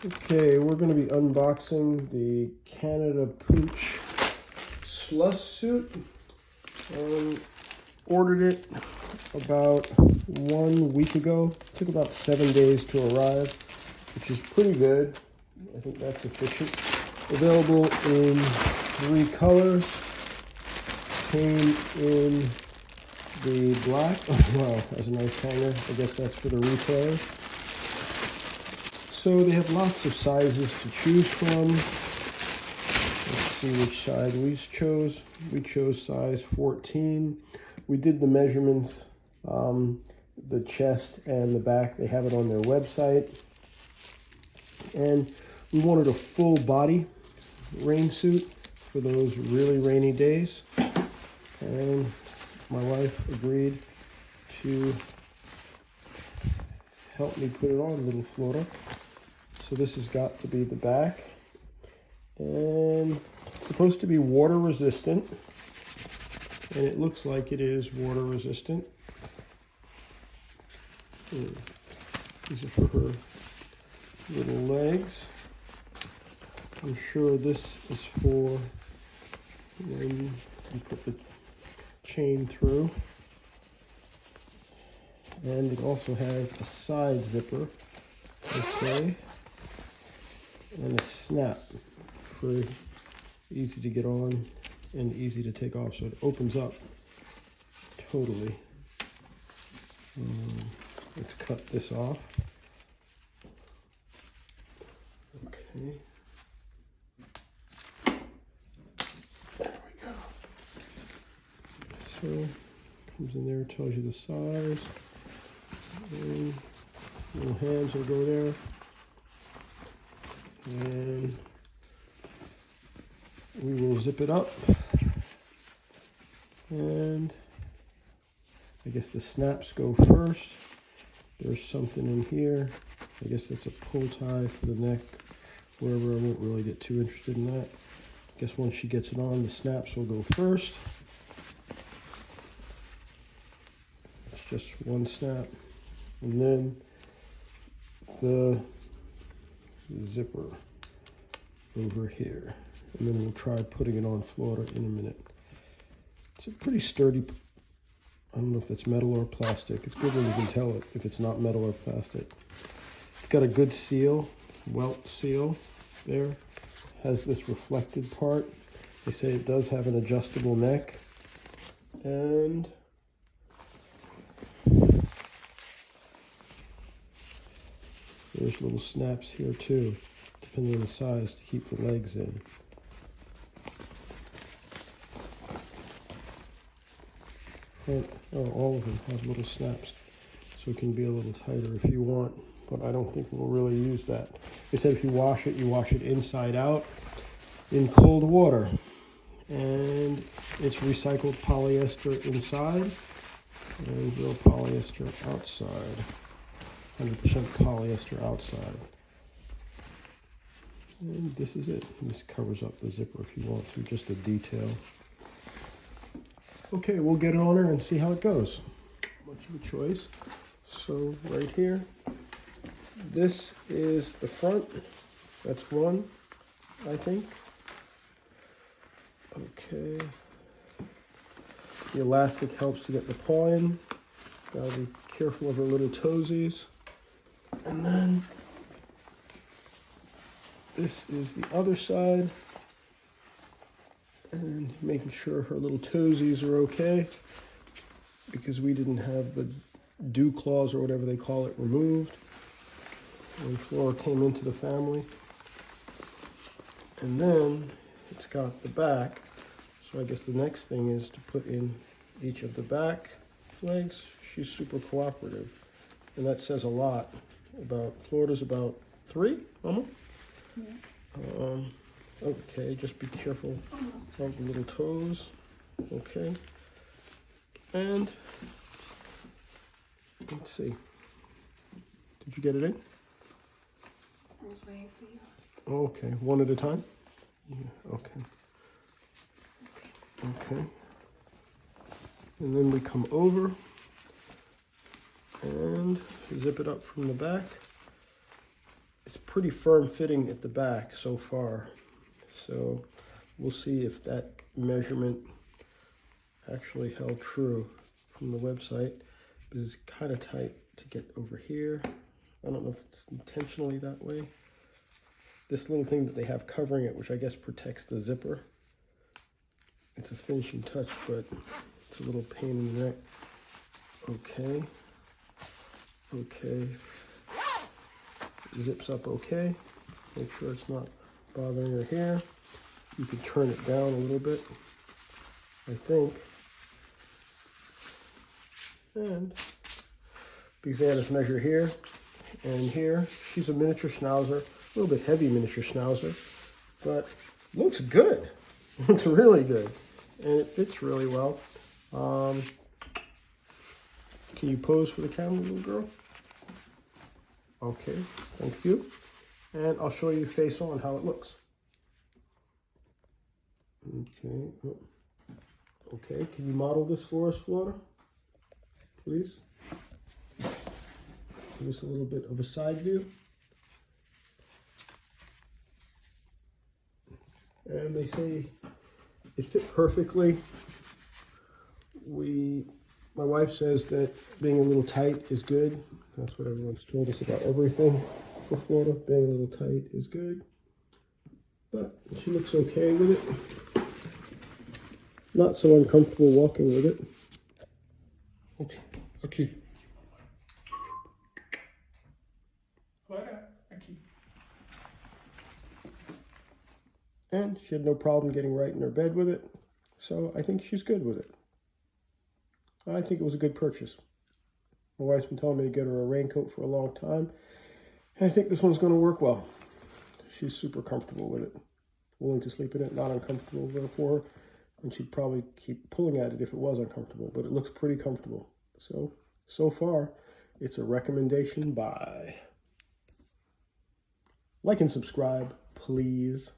Okay, we're going to be unboxing the Canada Pooch Slush suit. Ordered it about 1 week ago. It took about 7 days to arrive, which is pretty good. I think that's efficient. Available in 3 colors. Came in the black. Oh wow, that's a nice hanger. I guess that's for the retailers. So they have lots of sizes to choose from. Let's see which side we chose. We chose size 14. We did the measurements, the chest and the back. They have it on their website. And we wanted a full body rain suit for those really rainy days. And my wife agreed to help me put it on, little Florida. So this has got to be the back, and it's supposed to be water resistant, and it looks like it is water resistant. These are for her little legs. I'm sure this is for when you put the chain through. And it also has a side zipper, okay, and a snap for easy to get on and easy to take off. So it opens up totally. Let's cut this off. Okay. There we go. So comes in there, tells you the size. And little hands will go there. And we will zip it up. And I guess the snaps go first. There's something in here. I guess that's a pull tie for the neck. Wherever, I won't really get too interested in that. I guess once she gets it on, the snaps will go first. It's just one snap. And then the zipper over here. And then we'll try putting it on Florida in a minute. It's a pretty sturdy, I don't know if that's metal or plastic. It's good when you can tell it if it's not metal or plastic. It's got a good seal, welt seal there. Has this reflected part. They say it does have an adjustable neck. And there's little snaps here too, depending on the size, to keep the legs in. All of them have little snaps, so it can be a little tighter if you want, but I don't think we'll really use that. They said if you wash it inside out in cold water. And it's recycled polyester inside and real polyester outside. 100% polyester outside. And this is it. This covers up the zipper if you want to, just a detail. Okay, we'll get it on her and see how it goes. Much of a choice. So right here, this is the front. That's one, I think. Okay. The elastic helps to get the paw in. Gotta be careful of her little toesies. And then this is the other side. And making sure her little toesies are okay, because we didn't have the dew claws or whatever they call it removed when Flora came into the family. And then it's got the back. So I guess the next thing is to put in each of the back legs. She's super cooperative. And that says a lot about, Florida's about 3, almost? Yeah. Okay, just be careful of the little toes. Okay. And let's see. Did you get it in? I was waiting for you. Okay, one at a time? Yeah, okay. Okay. And then we come over and zip it up from the back. it's pretty firm fitting at the back so far. So we'll see if that measurement actually held true from the website, because it's kind of tight to get over here. I don't know if it's intentionally that way. This little thing that they have covering it, which I guess protects the zipper, it's a finishing touch, but it's a little pain in the neck. Okay. Okay. Zips up okay. Make sure it's not bothering her hair. You can turn it down a little bit, I think. And because they had us measure here and here. She's a miniature schnauzer, a little bit heavy miniature schnauzer, but looks good. Looks really good. And it fits really well. Can you pose for the camera, little girl? Okay, thank you. And I'll show you face on how it looks. Okay. Oh. Okay, can you model this for us, Flora? Please. Give us a little bit of a side view. And they say it fit perfectly. My wife says that being a little tight is good. That's what everyone's told us about everything for Florida. Being a little tight is good. But she looks okay with it. Not so uncomfortable walking with it. Okay, okay. And she had no problem getting right in her bed with it. So I think she's good with it. I think it was a good purchase. My wife's been telling me to get her a raincoat for a long time. And I think this one's going to work well. She's super comfortable with it. Willing to sleep in it, not uncomfortable for her. And she'd probably keep pulling at it if it was uncomfortable. But it looks pretty comfortable. So far, it's a recommendation buy. Like and subscribe, please.